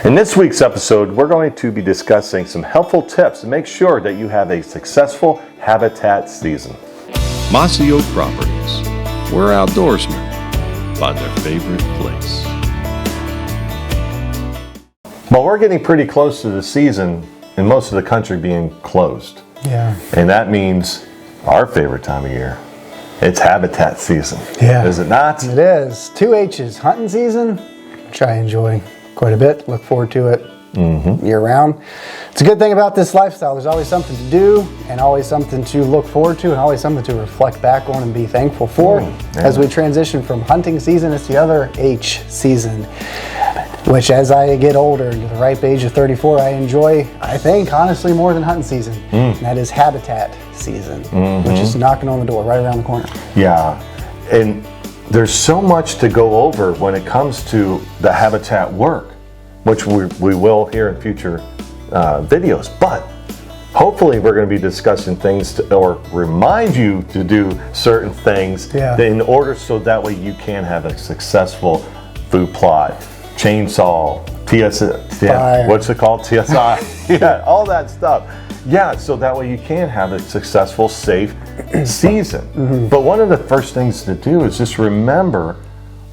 In this week's episode, we're going to be discussing some helpful tips to make sure that you have a successful habitat season. Mossy Oak Properties, where outdoorsmen find their favorite place. Well, we're getting pretty close to the season in most of the country being closed. Yeah. And that means our favorite time of year. It's habitat season. Yeah. Is it not? It is. 2 H's, hunting season, which I enjoy quite a bit. Look forward to it year round. It's a good thing about this lifestyle. There's always something to do and always something to look forward to and always something to reflect back on and be thankful for. As we transition from hunting season, it's the other H season, which as I get older, to the ripe age of 34, I enjoy, I think, honestly, more than hunting season. And that is habitat season, which is knocking on the door right around the corner. Yeah. And there's so much to go over when it comes to the habitat work, which we will hear in future videos. But hopefully we're going to be discussing things or remind you to do certain things in order so that way you can have a successful food plot, chainsaw, what's it called? TSI, yeah, all that stuff. Yeah, so that way you can have a successful, safe season. But one of the first things to do is just remember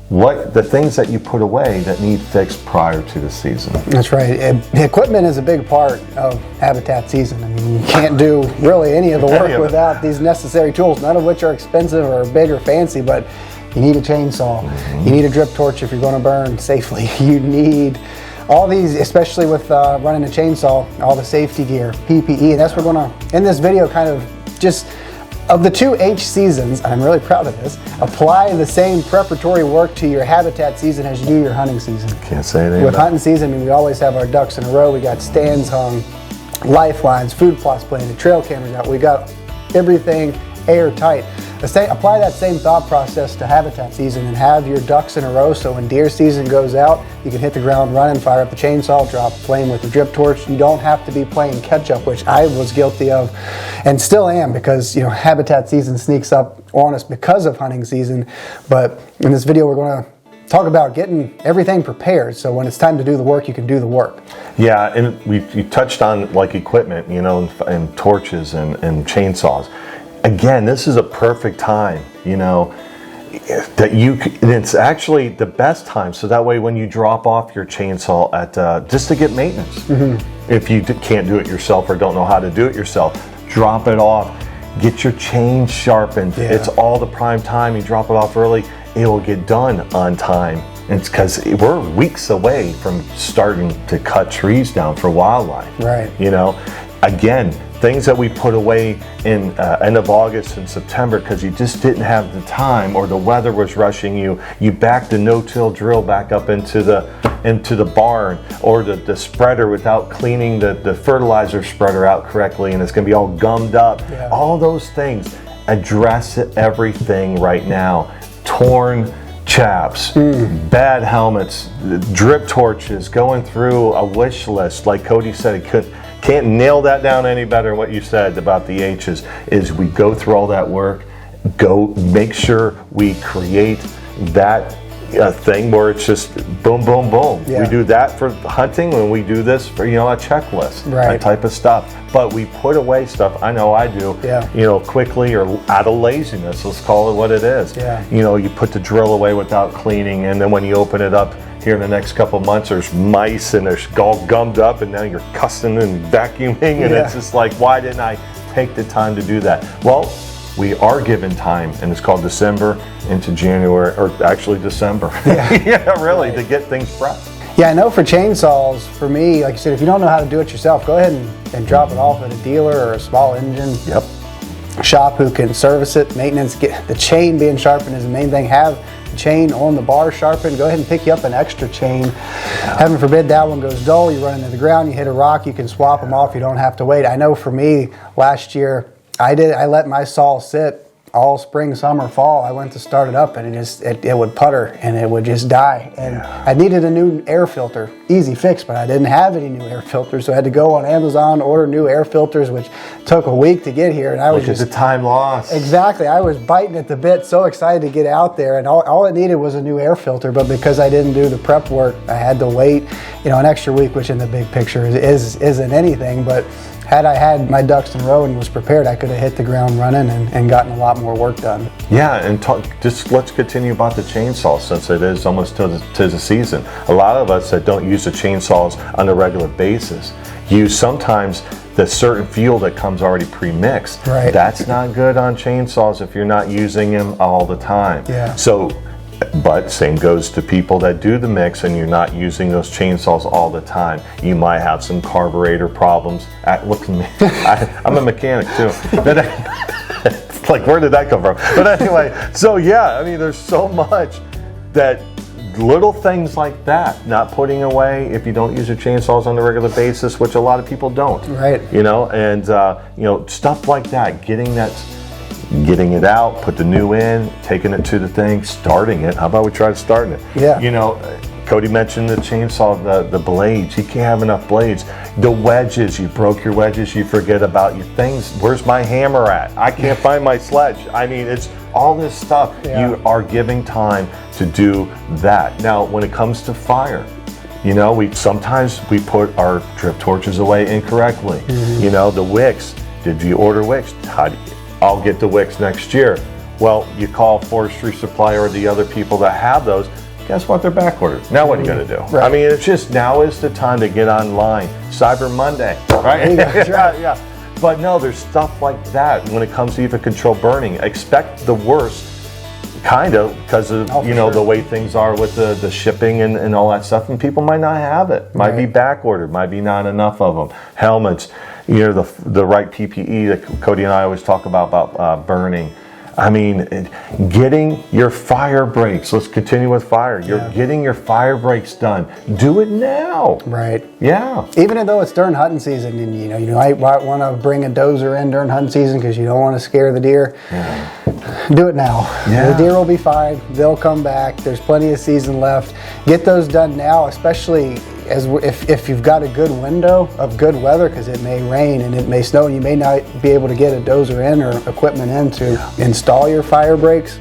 what the things that you put away that need fixed prior to the season. That's right. Equipment is a big part of habitat season. I mean, you can't do really any of the work without these necessary tools, none of which are expensive or big or fancy, but you need a chainsaw. You need a drip torch if you're going to burn safely. You need all these, especially with running a chainsaw, all the safety gear, PPE, and that's what we're going to, in this video, kind of just, of the 2 H seasons, and I'm really proud of this, apply the same preparatory work to your habitat season as you do your hunting season. Can't say anything. With hunting season, I mean, we always have our ducks in a row. We got stands hung, lifelines, food plots planted, trail cameras out. We got everything airtight. Apply that same thought process to habitat season and have your ducks in a row so when deer season goes out, you can hit the ground running, fire up the chainsaw, drop a flame with the drip torch. You don't have to be playing catch up, which I was guilty of and still am because, you know, habitat season sneaks up on us because of hunting season. But in this video, we're going to talk about getting everything prepared so when it's time to do the work, you can do the work. Yeah, and you touched on like equipment, you know, and torches and chainsaws. Again, this is a perfect time, you know, that it's actually the best time. So that way when you drop off your chainsaw at, just to get maintenance, if you can't do it yourself or don't know how to do it yourself, drop it off, get your chain sharpened. It's all the prime time. You drop it off early, it will get done on time. It's because we're weeks away from starting to cut trees down for wildlife. Right. You know, again, things that we put away in end of August and September because you just didn't have the time or the weather was rushing you. You backed the no-till drill back up into the barn or the spreader without cleaning the fertilizer spreader out correctly, and it's going to be all gummed up. All those things, address everything right now. Torn chaps, bad helmets, drip torches, going through a wish list like Cody said he can't nail that down any better than what you said about the H's, is we go through all that work, go make sure we create that thing where it's just boom, boom, boom. We do that for hunting when we do this for, you know, a checklist, that type of stuff. But we put away stuff, I know I do, you know, quickly or out of laziness, let's call it what it is. You know, you put the drill away without cleaning, and then when you open it up here in the next couple of months, there's mice and there's all gummed up, and now you're cussing and vacuuming, and it's just like, why didn't I take the time to do that? Well, we are given time, and it's called December into January, or actually December. Really, to get things prepped. Yeah, I know for chainsaws, for me, like you said, if you don't know how to do it yourself, go ahead and drop it off at a dealer or a small engine shop who can service it, maintenance. Get the chain being sharpened is the main thing. Have the chain on the bar sharpened. Go ahead and pick you up an extra chain. Heaven forbid that one goes dull, you run into the ground, you hit a rock, you can swap them off, you don't have to wait. I know for me, last year, I let my saw sit all spring, summer, fall, I went to start it up and it would putter and it would just die. And I needed a new air filter, easy fix, but I didn't have any new air filters, so I had to go on Amazon, order new air filters, which took a week to get here. And I was Look at just the time lost. exactly, I was biting at the bit, so excited to get out there, and all it needed was a new air filter. But because I didn't do the prep work, I had to wait, an extra week, which in the big picture isn't anything, but had I had my ducks in a row and was prepared, I could have hit the ground running and gotten a lot more work done. Yeah, and let's continue about the chainsaw, since it is almost to the season. A lot of us that don't use the chainsaws on a regular basis use sometimes the certain fuel that comes already pre-mixed. Right. That's not good on chainsaws if you're not using them all the time. Yeah. So, but same goes to people that do the mix and you're not using those chainsaws all the time. You might have some carburetor problems. Look at me, I'm a mechanic too. But it's like, where did that come from? But anyway, so yeah, I mean, there's so much that little things like that, not putting away if you don't use your chainsaws on a regular basis, which a lot of people don't. Right. And stuff like that, getting it out, put the new in, taking it to the thing, starting it. How about we try starting it? Yeah. Cody mentioned the chainsaw, the blades. You can't have enough blades. The wedges, you broke your wedges, you forget about your things. Where's my hammer at? I can't find my sledge. I mean, it's all this stuff. Yeah. You are giving time to do that. Now, when it comes to fire, sometimes we put our drip torches away incorrectly. Mm-hmm. The wicks. Did you order wicks? I'll get the wicks next year. Well, you call Forestry Supply or the other people that have those. Guess what? They're back ordered. Now what are you going to do? Right. I mean, it's just now is the time to get online. Cyber Monday, right? Yeah. But no, there's stuff like that when it comes to even controlled burning. Expect the worst, kind of, because of sure. the way things are with the shipping and all that stuff, and people might not have it. Might be back ordered. Might be not enough of them. Helmets, the right PPE that Cody and I always talk about burning. I mean, getting your fire breaks. Let's continue with fire. You're getting your fire breaks done. Do it now. Right. Yeah. Even though it's during hunting season, and you might want to bring a dozer in during hunting season because you don't want to scare the deer. Yeah. Do it now. Yeah. The deer will be fine. They'll come back. There's plenty of season left. Get those done now, especially if you've got a good window of good weather, because it may rain and it may snow and you may not be able to get a dozer in or equipment in to install your fire breaks.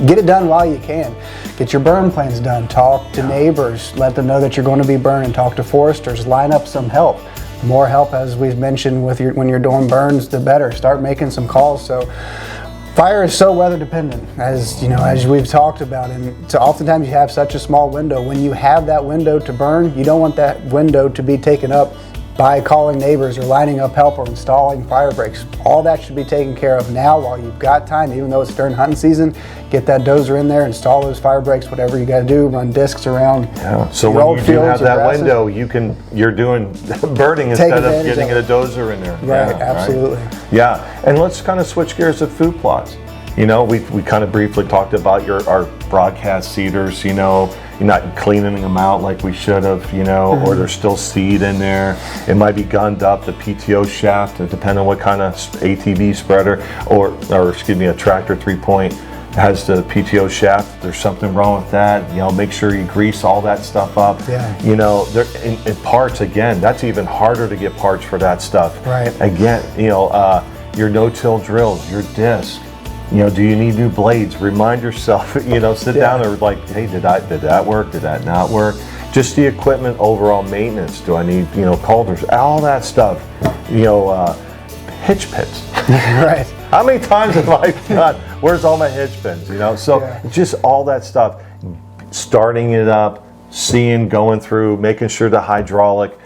Get it done while you can. Get your burn plans done. Talk to neighbors. Let them know that you're going to be burning. Talk to foresters. Line up some help. More help, as we've mentioned, when you're doing burns, the better. Start making some calls. So fire is so weather dependent, as we've talked about, and so oftentimes you have such a small window. When you have that window to burn, you don't want that window to be taken up by calling neighbors or lining up help or installing fire breaks. All that should be taken care of now while you've got time, even though it's during hunting season. Get that dozer in there, install those fire breaks, whatever you got to do, run discs around. Yeah. So your when you do have that grasses. window, you're doing burning Take instead of advantage getting of a dozer in there. Right, Yeah, absolutely. Right? Yeah, and let's kind of switch gears to food plots. We kind of briefly talked about our broadcast seeders. You're not cleaning them out like we should have. Or there's still seed in there. It might be gunned up. The PTO shaft, depending on what kind of ATV spreader or a tractor 3-point has the PTO shaft. There's something wrong with that. Make sure you grease all that stuff up. Yeah. In parts, again, that's even harder to get parts for that stuff. Right. Again, your no-till drills, your disc. Do you need new blades? Remind yourself, sit down and like, hey, did that work? Did that not work? Just the equipment overall maintenance. Do I need, coulters? All that stuff. Hitch pins. Right. How many times have I done, where's all my hitch pins? So just all that stuff. Starting it up, going through, making sure the hydraulic,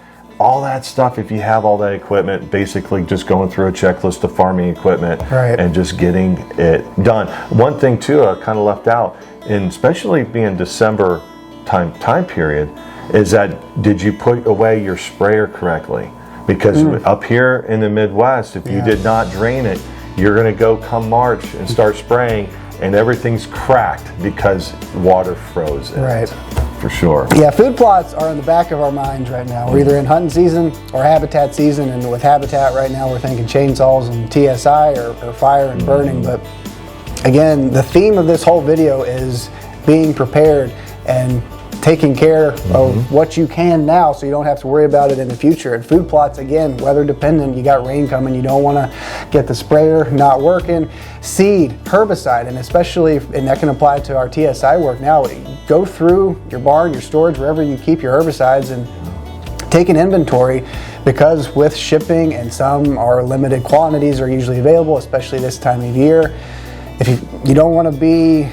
all that stuff. If you have all that equipment, basically just going through a checklist of farming equipment and just getting it done. One thing too I kind of left out, and especially being December time period, is that did you put away your sprayer correctly? Because up here in the Midwest, if you did not drain it, you're going to go come March and start spraying and everything's cracked because water froze in it. For sure. Yeah, food plots are in the back of our minds right now. We're either in hunting season or habitat season, and with habitat right now we're thinking chainsaws and TSI or fire and burning, but again, the theme of this whole video is being prepared and taking care of what you can now so you don't have to worry about it in the future. And food plots, again, weather dependent. You got rain coming, you don't want to get the sprayer not working. Seed, herbicide, and especially, and that can apply to our TSI work now, go through your barn, your storage, wherever you keep your herbicides, and take an inventory, because with shipping and some are limited quantities are usually available, especially this time of year. If you don't want to be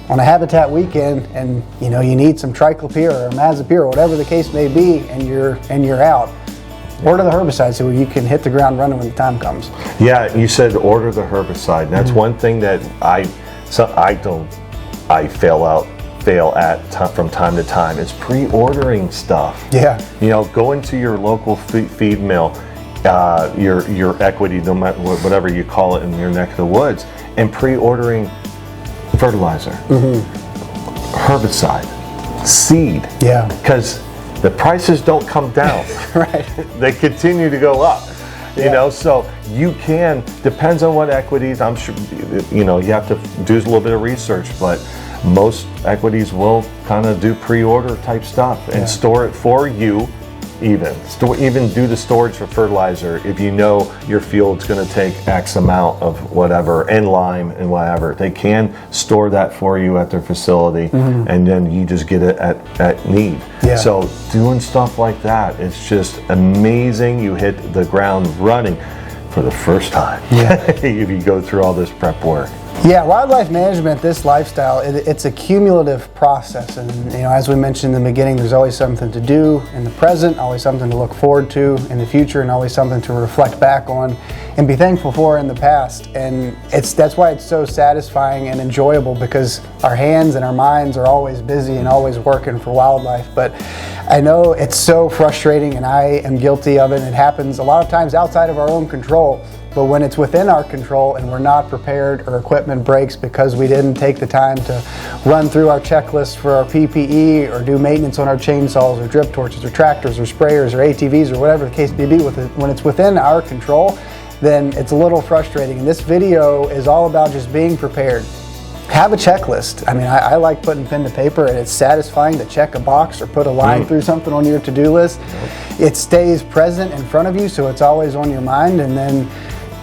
on a habitat weekend and you need some triclopyr or imazapyr or whatever the case may be, and you're out, order the herbicide so you can hit the ground running when the time comes. Yeah, you said order the herbicide. And that's one thing that I fail at from time to time is pre-ordering stuff. Yeah. Go into your local feed mill, your equity, no matter whatever you call it in your neck of the woods, and pre-ordering fertilizer, herbicide, seed. Yeah. Because the prices don't come down. Right. They continue to go up. So you can, depends on what equities, I'm sure, you have to do a little bit of research, but most equities will kind of do pre-order type stuff and store it for you. Even do the storage for fertilizer if you know your field's going to take X amount of whatever, and lime and whatever. They can store that for you at their facility, and then you just get it at need. Yeah. So doing stuff like that, it's just amazing. You hit the ground running for the first time if you go through all this prep work. Yeah, wildlife management, this lifestyle, it's a cumulative process. And as we mentioned in the beginning, there's always something to do in the present, always something to look forward to in the future, and always something to reflect back on and be thankful for in the past. And that's why it's so satisfying and enjoyable, because our hands and our minds are always busy and always working for wildlife. But I know it's so frustrating, and I am guilty of it. It happens a lot of times outside of our own control. But when it's within our control and we're not prepared, or equipment breaks because we didn't take the time to run through our checklist for our PPE, or do maintenance on our chainsaws or drip torches or tractors or sprayers or ATVs or whatever the case may be, when it's within our control, then it's a little frustrating. And this video is all about just being prepared. Have a checklist. I mean, I like putting pen to paper, and it's satisfying to check a box or put a line through something on your to-do list. It stays present in front of you, so it's always on your mind, and then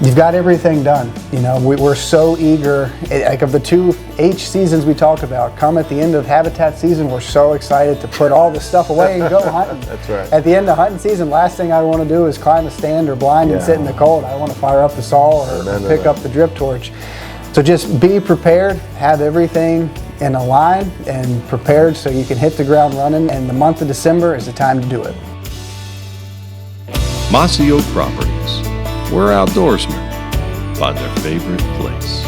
you've got everything done. We're so eager. Like, of the 2 H seasons we talked about, come at the end of habitat season, we're so excited to put all the stuff away and go hunting. That's right. At the end of hunting season, last thing I want to do is climb a stand or blind and sit in the cold. I want to fire up the saw or pick up the drip torch. So just be prepared, have everything in a line and prepared so you can hit the ground running. And the month of December is the time to do it. Mossy Oak Properties, where outdoorsmen find their favorite place.